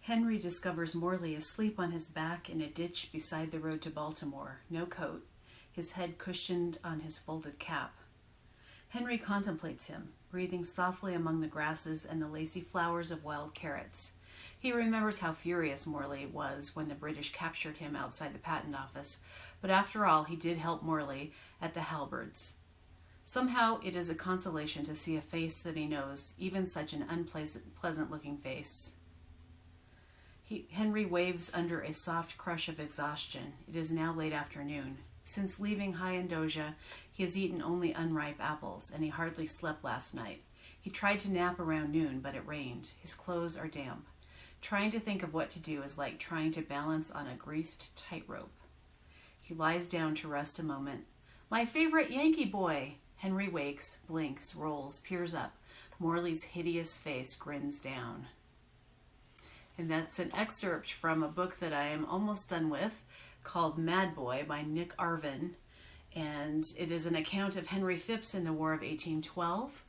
Henry discovers Morley asleep on his back in a ditch beside the road to Baltimore, no coat, his head cushioned on his folded cap. Henry contemplates him, breathing softly among the grasses and the lacy flowers of wild carrots. He remembers how furious Morley was when the British captured him outside the patent office, but after all, he did help Morley at the halberds. Somehow it is a consolation to see a face that he knows, even such an unpleasant-looking face. Henry waves under a soft crush of exhaustion. It is now late afternoon. Since leaving Hyandoja, he has eaten only unripe apples, and he hardly slept last night. He tried to nap around noon, but it rained. His clothes are damp. Trying to think of what to do is like trying to balance on a greased tightrope. He lies down to rest a moment. "My favorite Yankee boy!" Henry wakes, blinks, rolls, peers up. Morley's hideous face grins down. And that's an excerpt from a book that I am almost done with called Mad Boy by Nick Arvin. And it is an account of Henry Phipps in the War of 1812.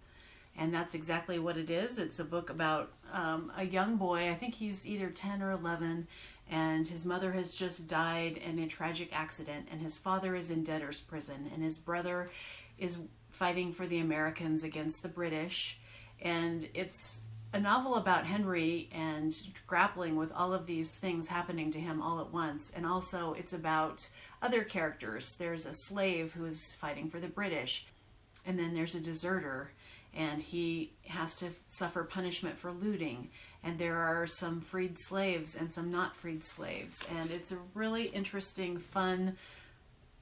And that's exactly what it is. It's a book about a young boy. I think he's either 10 or 11. And his mother has just died in a tragic accident. And his father is in debtor's prison. And his brother is fighting for the Americans against the British. And it's a novel about Henry and grappling with all of these things happening to him all at once. And also it's about other characters. There's a slave who is fighting for the British. And then there's a deserter, and he has to suffer punishment for looting. And there are some freed slaves and some not freed slaves. And it's a really interesting, fun,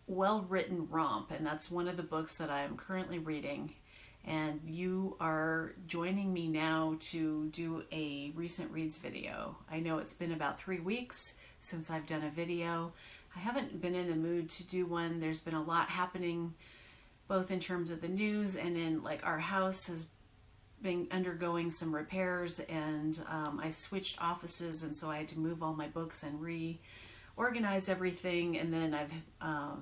well-written romp. And that's one of the books that I'm currently reading. And you are joining me now to do a recent reads video. I know it's been about 3 weeks since I've done a video. I haven't been in the mood to do one. There's been a lot happening, both in terms of the news and in like our house has been undergoing some repairs, and I switched offices, and so I had to move all my books and reorganize everything. And then I've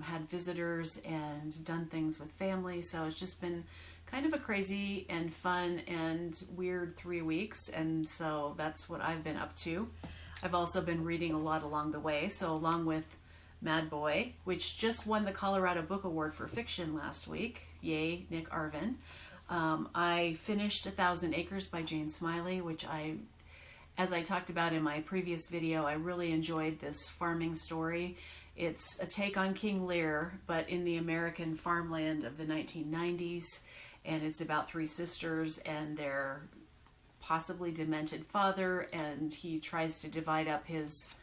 had visitors and done things with family, so it's just been kind of a crazy and fun and weird 3 weeks, and so that's what I've been up to. I've also been reading a lot along the way, so along with Mad Boy, which just won the Colorado Book Award for Fiction last week, yay, Nick Arvin. I finished 1,000 Acres by Jane Smiley, which as I talked about in my previous video, I really enjoyed this farming story. It's a take on King Lear, but in the American farmland of the 1990s. And it's about 3 sisters and their possibly demented father, and he tries to divide up his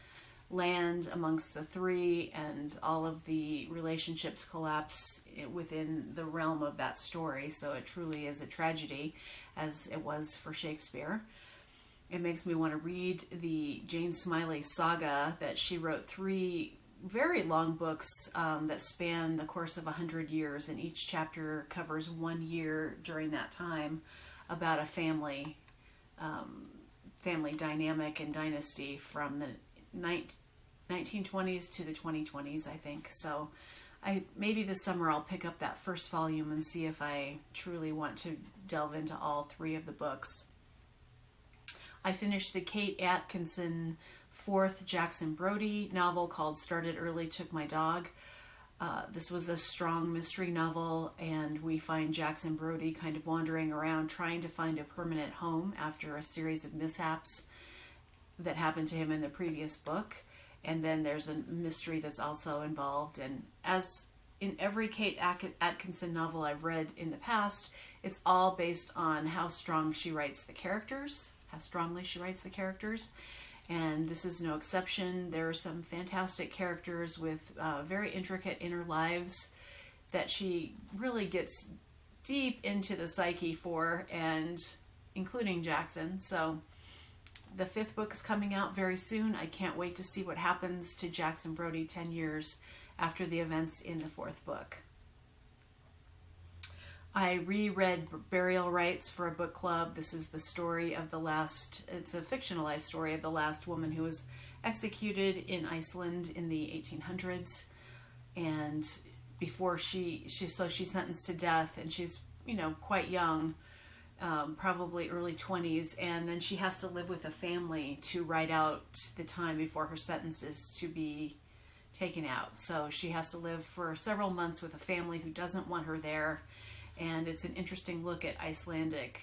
land amongst the 3, and all of the relationships collapse within the realm of that story. So it truly is a tragedy, as it was for Shakespeare. It makes me want to read the Jane Smiley saga that she wrote, 3 very long books that span the course of 100 years, and each chapter covers 1 year during that time about a family dynamic and dynasty from the 1920s to the 2020s, I think. So maybe this summer I'll pick up that first volume and see if I truly want to delve into all 3 of the books. I finished the Kate Atkinson 4th Jackson Brodie novel called Started Early, Took My Dog. This was a strong mystery novel, and we find Jackson Brodie kind of wandering around trying to find a permanent home after a series of mishaps that happened to him in the previous book. And then there's a mystery that's also involved. And as in every Kate Atkinson novel I've read in the past, it's all based on how strongly she writes the characters. And this is no exception. There are some fantastic characters with very intricate inner lives that she really gets deep into the psyche for, and including Jackson. So the 5th book is coming out very soon. I can't wait to see what happens to Jackson Brodie 10 years after the events in the 4th book. I reread Burial Rites for a book club. This is the story of it's a fictionalized story of the last woman who was executed in Iceland in the 1800s. And before she's sentenced to death, and she's, quite young. probably early 20s, and then she has to live with a family to ride out the time before her sentence is to be taken out. So she has to live for several months with a family who doesn't want her there, and it's an interesting look at Icelandic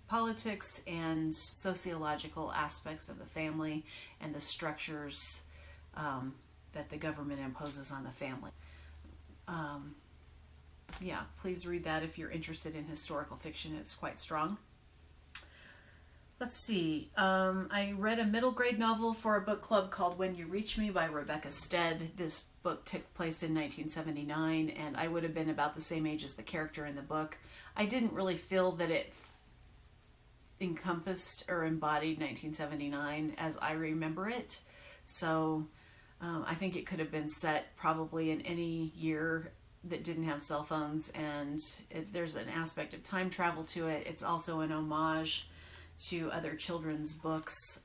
politics and sociological aspects of the family and the structures that the government imposes on the family. Yeah, please read that if you're interested in historical fiction. It's quite strong. Let's see. I read a middle grade novel for a book club called When You Reach Me by Rebecca Stead. This book took place in 1979, and I would have been about the same age as the character in the book. I didn't really feel that it encompassed or embodied 1979 as I remember it. So I think it could have been set probably in any year that didn't have cell phones, and there's an aspect of time travel to it. It's also an homage to other children's books.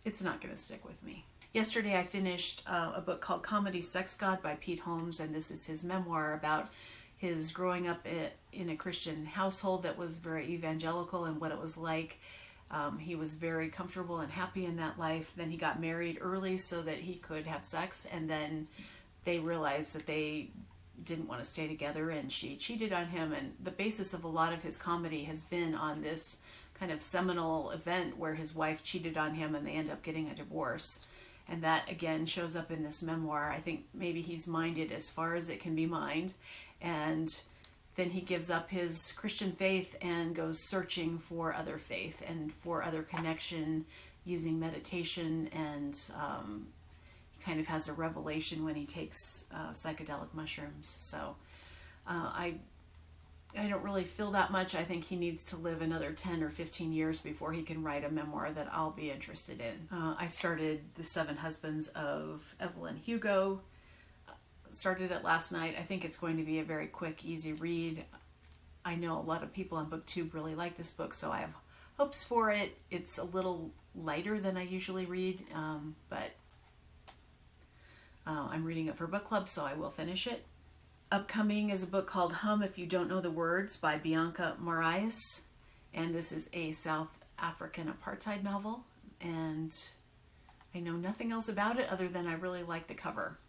It's not going to stick with me. Yesterday I finished a book called Comedy Sex God by Pete Holmes, and this is his memoir about his growing up in a Christian household that was very evangelical and what it was like. He was very comfortable and happy in that life. Then he got married early so that he could have sex, and then they realized that they didn't want to stay together, and she cheated on him. And the basis of a lot of his comedy has been on this kind of seminal event where his wife cheated on him and they end up getting a divorce. And that again shows up in this memoir. I think maybe he's minded as far as it can be mined, and then he gives up his Christian faith and goes searching for other faith and for other connection using meditation, and he kind of has a revelation when he takes psychedelic mushrooms. So I don't really feel that much. I think he needs to live another 10 or 15 years before he can write a memoir that I'll be interested in. I started The Seven Husbands of Evelyn Hugo. Started it last night. I think it's going to be a very quick, easy read. I know a lot of people on BookTube really like this book, so I have hopes for it. It's a little lighter than I usually read, but I'm reading it for book club, so I will finish it. Upcoming is a book called Hum If You Don't Know the Words by Biana Marais, and this is a South African apartheid novel, and I know nothing else about it other than I really like the cover.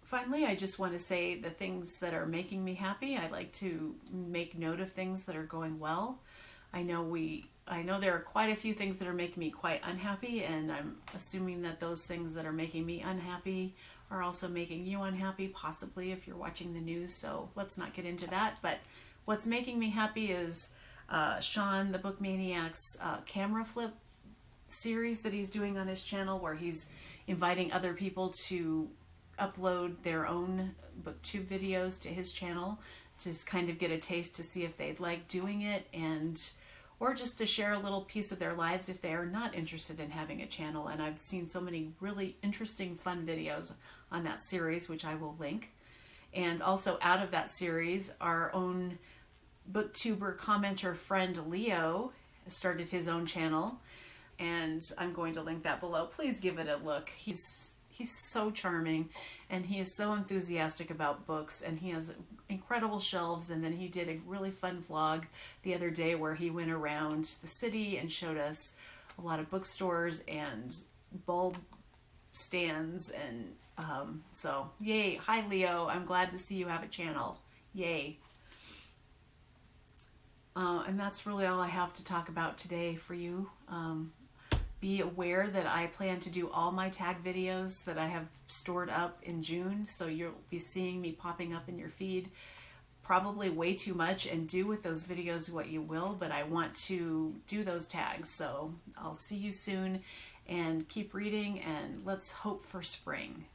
Finally, I just want to say the things that are making me happy. I like to make note of things that are going well. I know there are quite a few things that are making me quite unhappy, and I'm assuming that those things that are making me unhappy are also making you unhappy, possibly if you're watching the news, so let's not get into that. But what's making me happy is Sean, the Book Maniac's camera flip series that he's doing on his channel, where he's inviting other people to upload their own BookTube videos to his channel to kind of get a taste to see if they'd like doing it, or just to share a little piece of their lives if they are not interested in having a channel. And I've seen so many really interesting, fun videos on that series, which I will link. And also out of that series, our own booktuber commenter friend Leo started his own channel, and I'm going to link that below. Please give it a look. He's so charming, and he is so enthusiastic about books, and he has incredible shelves. And then he did a really fun vlog the other day where he went around the city and showed us a lot of bookstores and bulb stands, and so yay. Hi Leo, I'm glad to see you have a channel. Yay. And that's really all I have to talk about today for you. Be aware that I plan to do all my tag videos that I have stored up in June, so you'll be seeing me popping up in your feed probably way too much, and do with those videos what you will, but I want to do those tags. So I'll see you soon, and keep reading, and let's hope for spring.